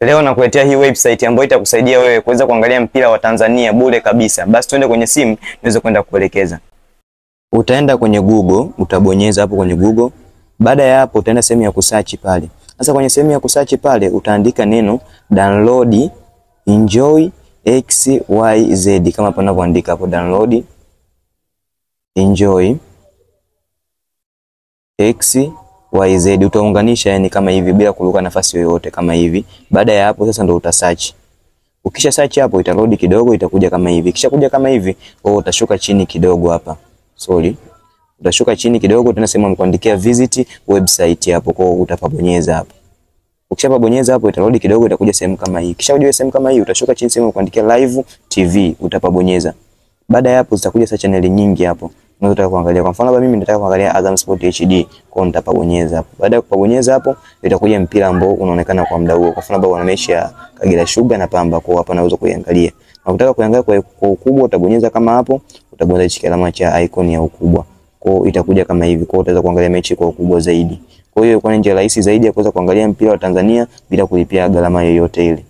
Leo nakuletea hii website ambayo itakusaidia wewe kuweza kuangalia mpira wa Tanzania bure kabisa. Basi twende kwenye simu niweze kwenda kuelekeza. Utaenda kwenye Google, utabonyeza hapo kwenye Google. Baada ya hapo utaenda sehemu ya kusearch pale. Sasa kwenye sehemu ya kusearch pale utaandika neno download enjoy XYZ kama hapo ninavyoandika hapo, download enjoy XYZ. Utaunganisha yani kama hivi bila kuruka nafasi yoyote kama hivi. Baada ya hapo sasa ndo utasearch. Ukisha search hapo itarudi kidogo, itakuja kama hivi. Kisha kuja kama hivi, utashuka chini kidogo hapa. Utashuka chini kidogo, tena sehemu amekuandikia visit website hapo, kwa utapabonyeza hapo. Ukishapabonyeza hapo itarudi kidogo, itakuja sehemu kama hii. Kisha uje sehemu kama hii, utashuka chini sehemu amekuandikia live TV, utapabonyeza. Baada ya hapo zitakuja sasa channel nyingi hapo. Unaweza kuangalia. Kwa mfano mimi nataka kuangalia Azam Sport HD, kwa nitapabonyeza hapo. Baada ya kupabonyeza hapo itakuja mpira ambao unaonekana kwa muda huo. Kwa mfano wana mechi ya Kagera Sugar na Pamba, kwa hapa naweza kuiangalia. Na ukitaka kuangalia kwa ukubwa utabonyeza kama hapo, utabonyeza hichi alama cha icon ya ukubwa. Kwa itakuja kama hivi. Kwa utaweza kuangalia mechi kwa ukubwa zaidi. Kwa hiyo kwa njia rahisi zaidi ya kuweza kuangalia mpira wa Tanzania bila kulipia gharama yoyote ile.